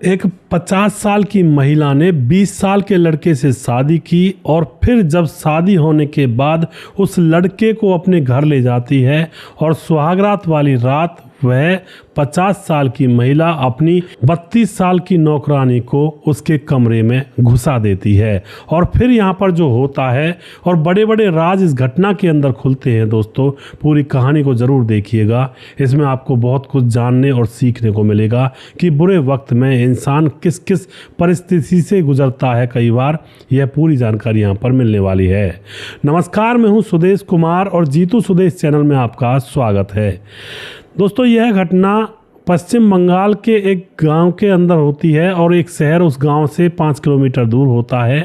एक 50 साल की महिला ने 20 साल के लड़के से शादी की और फिर जब शादी होने के बाद उस लड़के को अपने घर ले जाती है और सुहागरात वाली रात वह 50 साल की महिला अपनी 32 साल की नौकरानी को उसके कमरे में घुसा देती है। और फिर यहाँ पर जो होता है और बड़े बड़े राज इस घटना के अंदर खुलते हैं। दोस्तों, पूरी कहानी को ज़रूर देखिएगा, इसमें आपको बहुत कुछ जानने और सीखने को मिलेगा कि बुरे वक्त में इंसान किस किस परिस्थिति से गुजरता है। कई बार यह पूरी जानकारी यहाँ पर मिलने वाली है। नमस्कार, मैं हूँ सुदेश कुमार और जीतू सुदेश चैनल में आपका स्वागत है। दोस्तों, यह घटना पश्चिम बंगाल के एक गांव के अंदर होती है और एक शहर उस गांव से 5 किलोमीटर दूर होता है।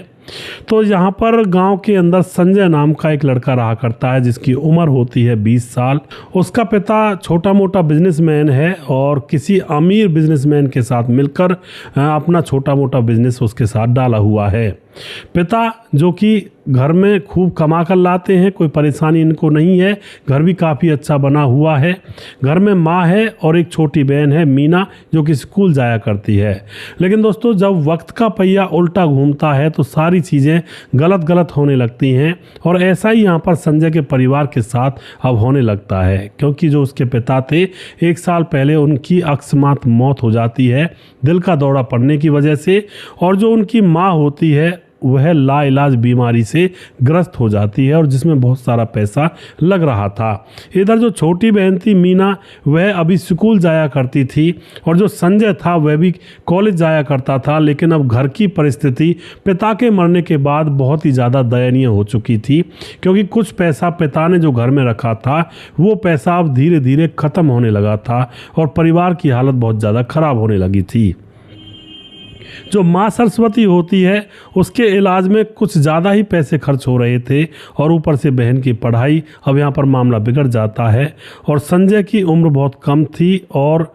तो यहाँ पर गांव के अंदर संजय नाम का एक लड़का रहा करता है जिसकी उम्र होती है 20 साल। उसका पिता छोटा मोटा बिजनेसमैन है और किसी अमीर बिजनेसमैन के साथ मिलकर अपना छोटा मोटा बिजनेस उसके साथ डाला हुआ है। पिता जो कि घर में खूब कमा कर लाते हैं, कोई परेशानी इनको नहीं है, घर भी काफ़ी अच्छा बना हुआ है। घर में माँ है और एक छोटी बहन है मीना, जो कि स्कूल जाया करती है। लेकिन दोस्तों, जब वक्त का पहिया उल्टा घूमता है तो सारी चीज़ें गलत होने लगती हैं और ऐसा ही यहाँ पर संजय के परिवार के साथ अब होने लगता है, क्योंकि जो उसके पिता थे 1 साल पहले उनकी अकस्मात मौत हो जाती है दिल का दौरा पड़ने की वजह से, और जो उनकी माँ होती है वह लाइलाज बीमारी से ग्रस्त हो जाती है और जिसमें बहुत सारा पैसा लग रहा था। इधर जो छोटी बहन थी मीना, वह अभी स्कूल जाया करती थी और जो संजय था वह भी कॉलेज जाया करता था। लेकिन अब घर की परिस्थिति पिता के मरने के बाद बहुत ही ज़्यादा दयनीय हो चुकी थी, क्योंकि कुछ पैसा पिता ने जो घर में रखा था वो पैसा अब धीरे धीरे ख़त्म होने लगा था और परिवार की हालत बहुत ज़्यादा ख़राब होने लगी थी। जो माँ सरस्वती होती है उसके इलाज में कुछ ज़्यादा ही पैसे खर्च हो रहे थे और ऊपर से बहन की पढ़ाई, अब यहाँ पर मामला बिगड़ जाता है। और संजय की उम्र बहुत कम थी और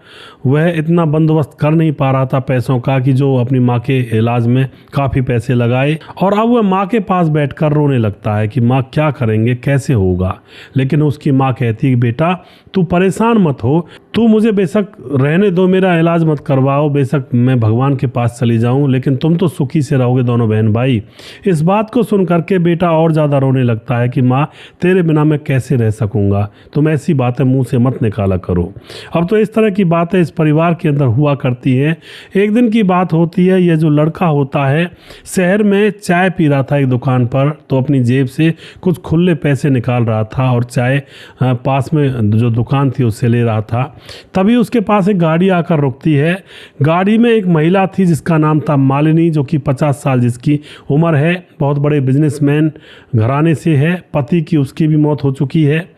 वह इतना बंदोबस्त कर नहीं पा रहा था पैसों का कि जो अपनी माँ के इलाज में काफ़ी पैसे लगाए। और अब वह माँ के पास बैठकर रोने लगता है कि माँ क्या करेंगे, कैसे होगा। लेकिन उसकी माँ कहती है, बेटा तू परेशान मत हो, तू मुझे बेशक रहने दो, मेरा इलाज मत करवाओ, बेशक मैं भगवान के पास चली जाऊं, लेकिन तुम तो सुखी से रहोगे दोनों बहन भाई। इस बात को सुन करके बेटा और ज़्यादा रोने लगता है कि माँ तेरे बिना मैं कैसे रह सकूंगा, तुम ऐसी बातें मुंह से मत निकाला करो। अब तो इस तरह की बातें इस परिवार के अंदर हुआ करती हैं। एक दिन की बात होती है, यह जो लड़का होता है शहर में चाय पी रहा था एक दुकान पर, तो अपनी जेब से कुछ खुले पैसे निकाल रहा था और चाय पास में जो दुकान थी उससे ले रहा था। तभी उसके पास एक गाड़ी आकर रुकती है। गाड़ी में एक महिला थी जिसका नाम था मालिनी, जो कि 50 साल जिसकी उम्र है, बहुत बड़े बिजनेसमैन घराने से है, पति की उसकी भी मौत हो चुकी है।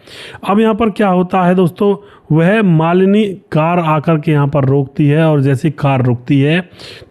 अब यहाँ पर क्या होता है दोस्तों, वह मालिनी कार आकर के यहाँ पर रोकती है और जैसे कार रुकती है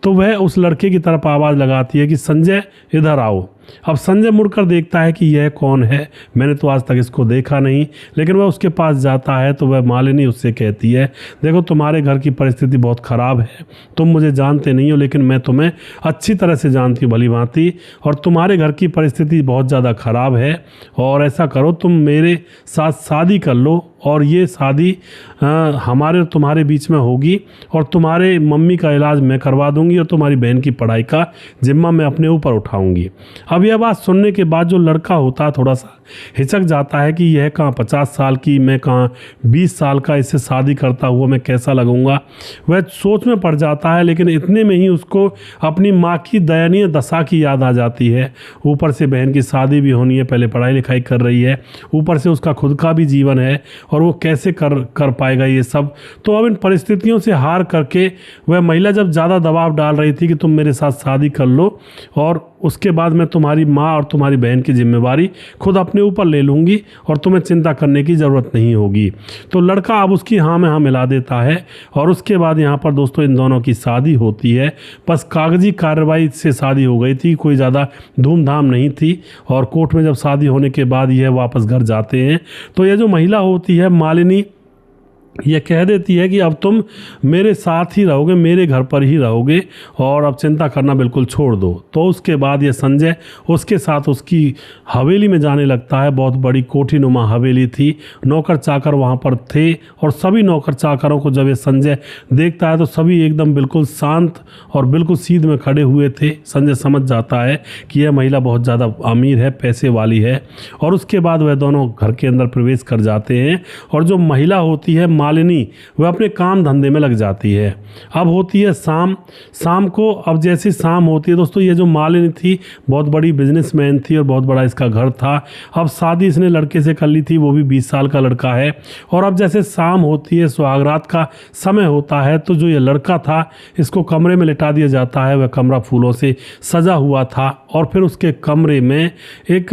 तो वह उस लड़के की तरफ आवाज़ लगाती है कि संजय इधर आओ। अब संजय मुड़कर देखता है कि यह कौन है, मैंने तो आज तक इसको देखा नहीं। लेकिन वह उसके पास जाता है तो वह मालिनी उससे कहती है, देखो तुम्हारे घर की परिस्थिति बहुत ख़राब है, तुम मुझे जानते नहीं हो लेकिन मैं तुम्हें अच्छी तरह से जानती हूँ भली भांति, और तुम्हारे घर की परिस्थिति बहुत ज़्यादा ख़राब है। और ऐसा करो, तुम मेरे साथ शादी कर लो और ये शादी हमारे और तुम्हारे बीच में होगी और तुम्हारे मम्मी का इलाज मैं करवा दूंगी और तुम्हारी बहन की पढ़ाई का जिम्मा मैं अपने ऊपर उठाऊंगी। अब यह बात सुनने के बाद जो लड़का होता है थोड़ा सा हिचक जाता है कि यह कहाँ 50 साल की, मैं कहाँ 20 साल का, इससे शादी करता हुआ मैं कैसा लगूंगा। वह सोच में पड़ जाता है। लेकिन इतने में ही उसको अपनी माँ की दयनीय दशा की याद आ जाती है। ऊपर से बहन की शादी भी होनी है, पहले पढ़ाई लिखाई कर रही है, ऊपर से उसका खुद का भी जीवन है और वो कैसे कर पाएगा ये सब। तो अब इन परिस्थितियों से हार करके वह महिला जब ज़्यादा दबाव डाल रही थी कि तुम मेरे साथ शादी कर लो और उसके बाद मैं तुम्हारी माँ और तुम्हारी बहन की जिम्मेवारी खुद अपने ऊपर ले लूँगी और तुम्हें चिंता करने की ज़रूरत नहीं होगी, तो लड़का अब उसकी हाँ में हाँ मिला देता है। और उसके बाद यहाँ पर दोस्तों इन दोनों की शादी होती है। बस कागजी कार्रवाई से शादी हो गई थी, कोई ज़्यादा धूमधाम नहीं थी। और कोर्ट में जब शादी होने के बाद यह वापस घर जाते हैं तो यह जो महिला होती है मालिनी, ये कह देती है कि अब तुम मेरे साथ ही रहोगे, मेरे घर पर ही रहोगे और अब चिंता करना बिल्कुल छोड़ दो। तो उसके बाद ये संजय उसके साथ उसकी हवेली में जाने लगता है। बहुत बड़ी कोठीनुमा हवेली थी, नौकर चाकर वहाँ पर थे और सभी नौकर चाकरों को जब ये संजय देखता है तो सभी एकदम बिल्कुल शांत और बिल्कुल सीध में खड़े हुए थे। संजय समझ जाता है कि यह महिला बहुत ज़्यादा अमीर है, पैसे वाली है। और उसके बाद वह दोनों घर के अंदर प्रवेश कर जाते हैं और जो महिला होती है मालिनी, वह अपने काम धंधे में लग जाती है। अब होती है शाम को। अब जैसी शाम होती है दोस्तों, ये जो मालिनी थी बहुत बड़ी बिजनेसमैन थी और बहुत बड़ा इसका घर था। अब शादी इसने लड़के से कर ली थी, वो भी 20 साल का लड़का है। और अब जैसे शाम होती है, सुहागरात का समय होता है, तो जो ये लड़का था इसको कमरे में लिटा दिया जाता है। वह कमरा फूलों से सजा हुआ था और फिर उसके कमरे में एक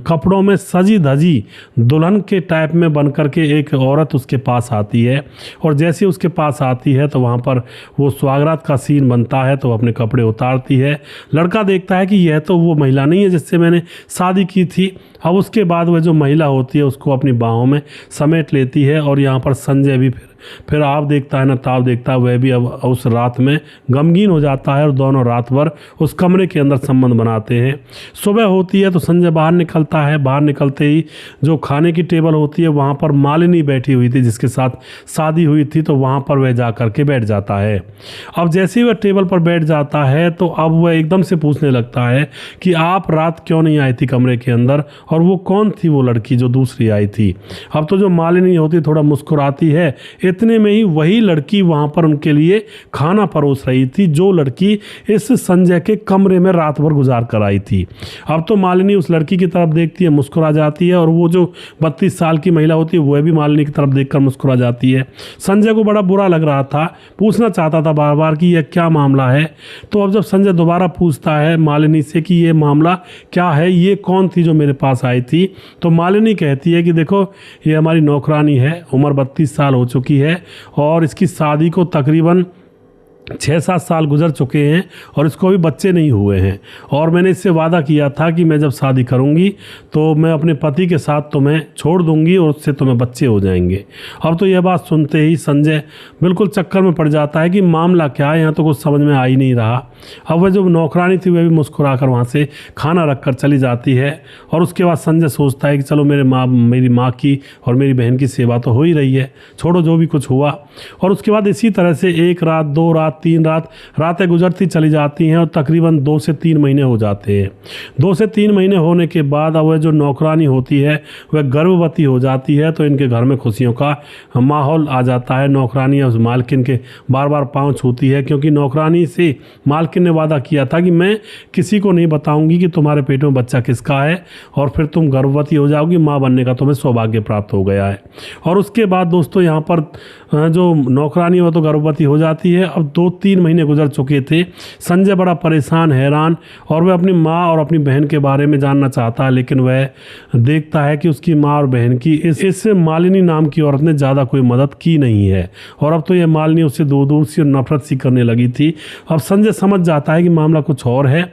कपड़ों में सजी धजी दुल्हन के टाइप में बनकर के एक औरत उसके पास आती है। और जैसे उसके पास आती है तो वहाँ पर वो सुहागरात का सीन बनता है, तो वो अपने कपड़े उतारती है। लड़का देखता है कि यह तो वो महिला नहीं है जिससे मैंने शादी की थी। अब उसके बाद वह जो महिला होती है उसको अपनी बाहों में समेट लेती है और यहाँ पर संजय भी फिर आप देखता है ना ताव देखता है, वह भी अब उस रात में गमगीन हो जाता है और दोनों रात भर उस कमरे के अंदर संबंध बनाते हैं। सुबह होती है तो संजय बाहर निकलता है। बाहर निकलते ही जो खाने की टेबल होती है वहाँ पर मालिनी बैठी हुई थी जिसके साथ शादी हुई थी, तो वहाँ पर वह जा कर के बैठ जाता है। अब जैसे ही वह टेबल पर बैठ जाता है तो अब वह एकदम से पूछने लगता है कि आप रात क्यों नहीं आई थी कमरे के अंदर, और वो कौन थी वो लड़की जो दूसरी आई थी। अब तो जो मालिनी होती थोड़ा मुस्कुराती है। इतने में ही वही लड़की वहां पर उनके लिए खाना परोस रही थी, जो लड़की इस संजय के कमरे में रात भर गुजार कर आई थी। अब तो मालिनी उस लड़की की तरफ देखती है, मुस्कुरा जाती है, और वो जो 32 साल की महिला होती है वह भी मालिनी की तरफ देखकर मुस्कुरा जाती है। संजय को बड़ा बुरा लग रहा था, पूछना चाहता था बार बार कि यह क्या मामला है। तो अब जब संजय दोबारा पूछता है मालिनी से कि ये मामला क्या है, ये कौन थी जो मेरे पास आई थी, तो मालिनी कहती है कि देखो ये हमारी नौकरानी है, उम्र 32 साल हो चुकी है और इसकी शादी को तकरीबन 6-7 साल गुजर चुके हैं और इसको भी बच्चे नहीं हुए हैं। और मैंने इससे वादा किया था कि मैं जब शादी करूंगी तो मैं अपने पति के साथ तुम्हें छोड़ दूंगी और उससे तुम्हें बच्चे हो जाएंगे। अब तो यह बात सुनते ही संजय बिल्कुल चक्कर में पड़ जाता है कि मामला क्या है, यहाँ तो कुछ समझ में आ ही नहीं रहा। अब वह जो नौकरानी थी वह भी मुस्कुरा कर वहाँ से खाना रख कर चली जाती है। और उसके बाद संजय सोचता है कि चलो मेरी माँ की और मेरी बहन की सेवा तो हो ही रही है, छोड़ो जो भी कुछ हुआ। और उसके बाद इसी तरह से 1 रात 2 रात 3 रातें गुजरती चली जाती हैं और तकरीबन 2 से 3 महीने हो जाते हैं। 2 से 3 महीने होने के बाद अब वह जो नौकरानी होती है वह गर्भवती हो जाती है। तो इनके घर में खुशियों का माहौल आ जाता है। नौकरानी उस मालकिन के बार बार पाँव छूती है, क्योंकि नौकरानी से मालकिन ने वादा किया था कि मैं किसी को नहीं बताऊंगी कि तुम्हारे पेट में बच्चा किसका है, और फिर तुम गर्भवती हो जाओगी, माँ बनने का तुम्हें सौभाग्य प्राप्त हो गया है। और उसके बाद दोस्तों यहाँ पर जो नौकरानी वो तो गर्भवती हो जाती है। अब 2-3 महीने गुजर चुके थे। संजय बड़ा परेशान हैरान, और वह अपनी माँ और अपनी बहन के बारे में जानना चाहता है, लेकिन वह देखता है कि उसकी माँ और बहन की इस मालिनी नाम की औरत ने ज़्यादा कोई मदद की नहीं है। और अब तो यह मालिनी उससे दूर दूर सी नफरत सी करने लगी थी। अब संजय समझ जाता है कि मामला कुछ और है।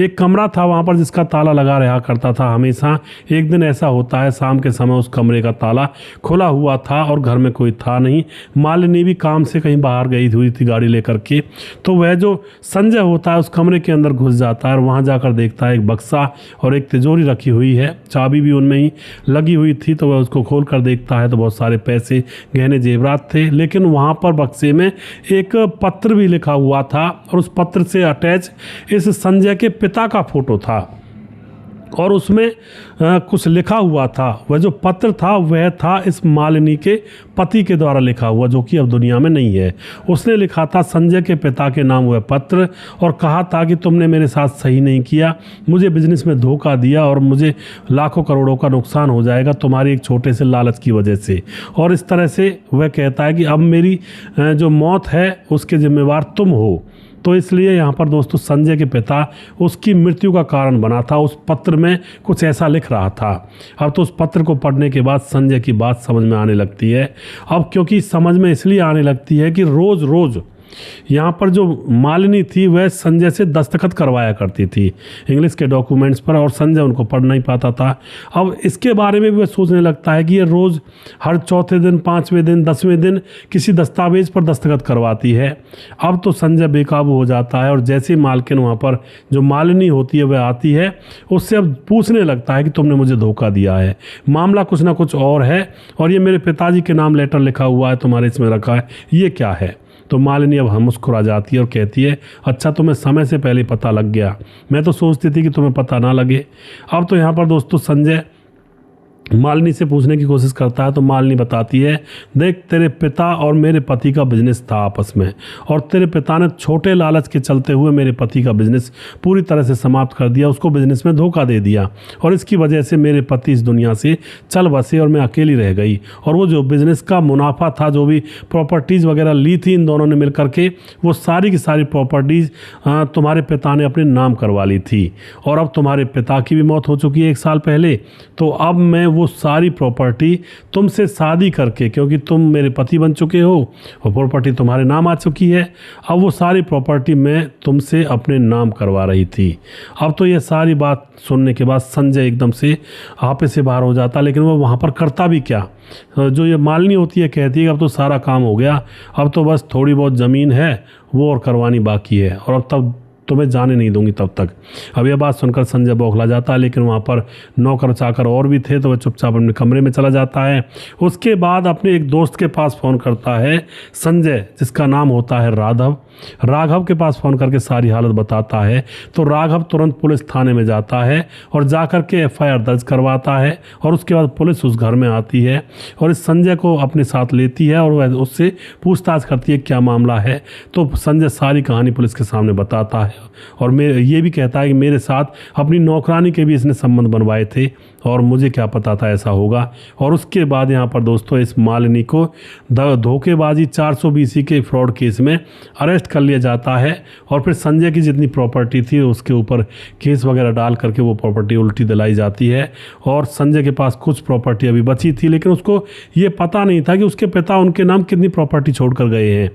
एक कमरा था वहाँ पर जिसका ताला लगा रहा करता था हमेशा। एक दिन ऐसा होता है शाम के समय उस कमरे का ताला खुला हुआ था और घर में कोई था नहीं। मालिनी भी काम से कहीं बाहर गई हुई थी गाड़ी लेकर के। तो वह जो संजय होता है उस कमरे के अंदर घुस जाता है और वहाँ जाकर देखता है एक बक्सा और एक तिजोरी रखी हुई है, चाबी भी उनमें ही लगी हुई थी। तो वह उसको खोल कर देखता है तो बहुत सारे पैसे गहने जेवरात थे, लेकिन वहाँ पर बक्से में एक पत्र भी लिखा हुआ था और उस पत्र से अटैच इस संजय के पिता का फोटो था और उसमें कुछ लिखा हुआ था। वह जो पत्र था वह था इस मालिनी के पति के द्वारा लिखा हुआ, जो कि अब दुनिया में नहीं है। उसने लिखा था संजय के पिता के नाम वह पत्र, और कहा था कि तुमने मेरे साथ सही नहीं किया, मुझे बिजनेस में धोखा दिया और मुझे लाखों करोड़ों का नुकसान हो जाएगा तुम्हारी एक छोटे से लालच की वजह से। और इस तरह से वह कहता है कि अब मेरी जो मौत है उसके जिम्मेवार तुम हो। तो इसलिए यहाँ पर दोस्तों संजय के पिता उसकी मृत्यु का कारण बना था। उस पत्र में कुछ ऐसा लिख रहा था। अब तो उस पत्र को पढ़ने के बाद संजय की बात समझ में आने लगती है। अब क्योंकि समझ में इसलिए आने लगती है कि रोज़ रोज़ यहाँ पर जो मालिनी थी वह संजय से दस्तखत करवाया करती थी इंग्लिश के डॉक्यूमेंट्स पर, और संजय उनको पढ़ नहीं पाता था। अब इसके बारे में भी वह सोचने लगता है कि ये रोज़ हर चौथे दिन, 5वें दिन, 10वें दिन किसी दस्तावेज पर दस्तखत करवाती है। अब तो संजय बेकाबू हो जाता है और जैसे मालकिन वहाँ पर जो मालिनी होती है वह आती है, उससे अब पूछने लगता है कि तुमने मुझे धोखा दिया है, मामला कुछ ना कुछ और है, और ये मेरे पिताजी के नाम लेटर लिखा हुआ है, तुम्हारे इसमें रखा है, ये क्या है। तो मालिनी अब हम मुस्कुरा जाती है और कहती है, अच्छा तुम्हें समय से पहले पता लग गया, मैं तो सोचती थी कि तुम्हें पता ना लगे। अब तो यहाँ पर दोस्तों संजय मालिनी से पूछने की कोशिश करता है तो मालिनी बताती है, देख तेरे पिता और मेरे पति का बिजनेस था आपस में, और तेरे पिता ने छोटे लालच के चलते हुए मेरे पति का बिजनेस पूरी तरह से समाप्त कर दिया, उसको बिजनेस में धोखा दे दिया, और इसकी वजह से मेरे पति इस दुनिया से चल बसे और मैं अकेली रह गई। और वो जो बिजनेस का मुनाफा था, जो भी प्रॉपर्टीज़ वगैरह ली थी इन दोनों ने मिल करके, वो सारी की सारी प्रॉपर्टीज़ तुम्हारे पिता ने अपने नाम करवा ली थी, और अब तुम्हारे पिता की भी मौत हो चुकी है 1 साल पहले, तो अब मैं वो सारी प्रॉपर्टी तुमसे शादी करके, क्योंकि तुम मेरे पति बन चुके हो और प्रॉपर्टी तुम्हारे नाम आ चुकी है, अब वो सारी प्रॉपर्टी मैं तुमसे अपने नाम करवा रही थी। अब तो ये सारी बात सुनने के बाद संजय एकदम से आपे से बाहर हो जाता, लेकिन वो वहाँ पर करता भी क्या। जो ये मालिनी होती है कहती है अब तो सारा काम हो गया, अब तो बस थोड़ी बहुत ज़मीन है वो और करवानी बाकी है, और अब तब तुम्हें जाने नहीं दूंगी तब तक। अब यह बात सुनकर संजय बौखला जाता है, लेकिन वहाँ पर नौकर चाकर और भी थे तो वह चुपचाप अपने कमरे में चला जाता है। उसके बाद अपने एक दोस्त के पास फ़ोन करता है संजय, जिसका नाम होता है राघव के पास फ़ोन करके सारी हालत बताता है। तो राघव तुरंत पुलिस थाने में जाता है और जाकर के FIR दर्ज करवाता है, और उसके बाद पुलिस उस घर में आती है और इस संजय को अपने साथ लेती है और वह उससे पूछताछ करती है क्या मामला है। तो संजय सारी कहानी पुलिस के सामने बताता है और ये भी कहता है कि मेरे साथ अपनी नौकरानी के भी इसने संबंध बनवाए थे और मुझे क्या पता था ऐसा होगा। और उसके बाद यहाँ पर दोस्तों इस मालिनी को धोखेबाजी 420 के फ्रॉड केस में अरेस्ट कर लिया जाता है, और फिर संजय की जितनी प्रॉपर्टी थी उसके ऊपर केस वगैरह डाल करके वो प्रॉपर्टी उल्टी दिलाई जाती है। और संजय के पास कुछ प्रॉपर्टी अभी बची थी, लेकिन उसको ये पता नहीं था कि उसके पिता उनके नाम कितनी प्रॉपर्टी छोड़ कर गए हैं।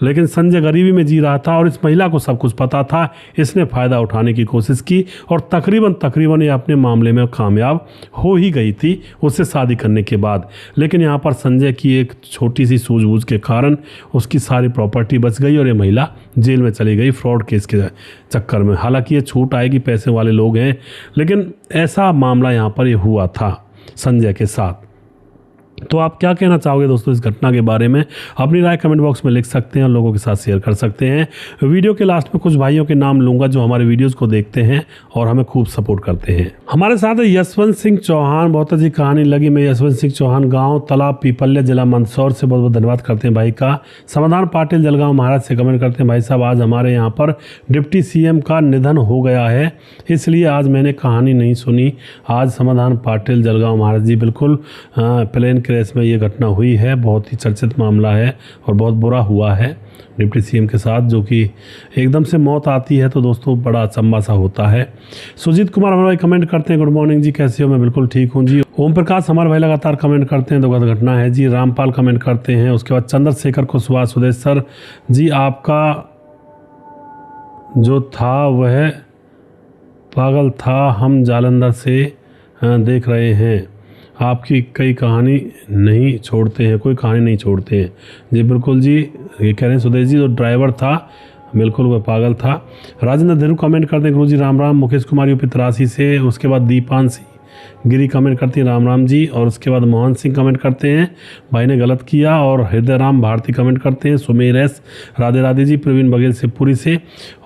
लेकिन संजय गरीबी में जी रहा था और इस महिला को सब कुछ पता था, इसने फ़ायदा उठाने की कोशिश की और तकरीबन ये अपने मामले में कामयाब हो ही गई थी उससे शादी करने के बाद। लेकिन यहाँ पर संजय की एक छोटी सी सूझबूझ के कारण उसकी सारी प्रॉपर्टी बच गई और ये महिला जेल में चली गई फ्रॉड केस के चक्कर में। हालांकि ये छूट आएगी, पैसे वाले लोग हैं, लेकिन ऐसा मामला यहाँ पर ये हुआ था संजय के साथ। तो आप क्या कहना चाहोगे दोस्तों इस घटना के बारे में? अपनी राय कमेंट बॉक्स में लिख सकते हैं और लोगों के साथ शेयर कर सकते हैं। वीडियो के लास्ट में कुछ भाइयों के नाम लूंगा जो हमारे वीडियोस को देखते हैं और हमें खूब सपोर्ट करते हैं। हमारे साथ है यशवंत सिंह चौहान। बहुत अच्छी कहानी लगी। मैं यशवंत सिंह चौहान, गाँव तालाब पीपल्या, जिला मंदसौर से बहुत बहुत धन्यवाद करते हैं भाई का। समाधान पाटिल जलगांव महाराज से कमेंट करते हैं, भाई साहब आज हमारे यहाँ पर डिप्टी CM का निधन हो गया है, इसलिए आज मैंने कहानी नहीं सुनी। आज समाधान पाटिल जलगांव महाराज जी, बिल्कुल प्लेन क्रैश में ये घटना हुई है। बहुत ही चर्चित मामला है और बहुत बुरा हुआ है डिप्टी CM के साथ, जो कि एकदम से मौत आती है तो दोस्तों बड़ा अचंभा सा होता है। सुजीत कुमार हमारे भाई कमेंट करते हैं, गुड मॉर्निंग जी, कैसे हो? मैं बिल्कुल ठीक हूँ जी। ओम प्रकाश हमारे भाई लगातार कमेंट करते हैं, दुखद घटना है जी। रामपाल कमेंट करते हैं। उसके बाद चंद्रशेखर कुशवाहा सुदेश सर जी, आपका जो था वह पागल था, हम जालंधर से देख रहे हैं, आपकी कोई कहानी नहीं छोड़ते हैं जी। बिल्कुल जी, ये कह रहे हैं सुदेश जी जो ड्राइवर था बिल्कुल वह पागल था। राजेंद्र धीरू कमेंट करते हैं, गुरु जी राम राम। मुकेश कुमार UP 83 से। उसके बाद दीपांशी गिरी कमेंट करती हैं, राम राम जी। और उसके बाद मोहन सिंह कमेंट करते हैं, भाई ने गलत किया। और हृदय राम भारती कमेंट करते हैं, सुमेर S राधे राधे जी। प्रवीण बघेल से पुरी से।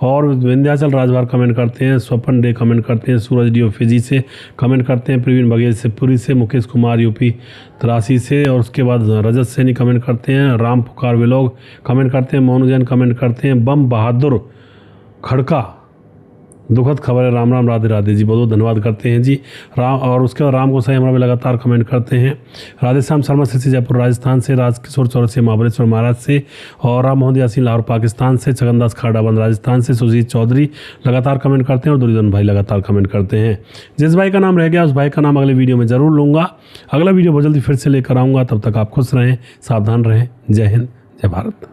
और विंध्याचल राजभार कमेंट करते हैं, स्वपन डे कमेंट करते हैं, सूरज DO फिजी से कमेंट करते हैं, प्रवीण बघेल से पुरी से। मुकेश कुमार UP 83 से। और उसके बाद रजत सैनी कमेंट करते हैं, राम पुकार विलोग कमेंट करते हैं, मोनू जैन कमेंट करते हैं, बम बहादुर खड़का दुखद खबर है, राम राम राधे राधे जी, बहुत बहुत धन्यवाद करते हैं जी। और उसके बाद राम गोसाई हमारे लगातार कमेंट करते हैं। राधेश्याम शर्मा से जयपुर राजस्थान से। राजकिशोर चौरसिया महाबलेश्वर महाराज से। और राम मोहन यासीन लाहौर पाकिस्तान से। छगनदास खाड़ाबंद राजस्थान से। सुजीत चौधरी लगातार कमेंट करते हैं और दुर्योधन भाई लगातार कमेंट करते हैं। जिस भाई का नाम रह गया उस भाई का नाम अगले वीडियो में ज़रूर लूँगा। अगला वीडियो बहुत जल्दी फिर से लेकर आऊँगा, तब तक आप खुश रहें, सावधान रहें। जय हिंद, जय भारत।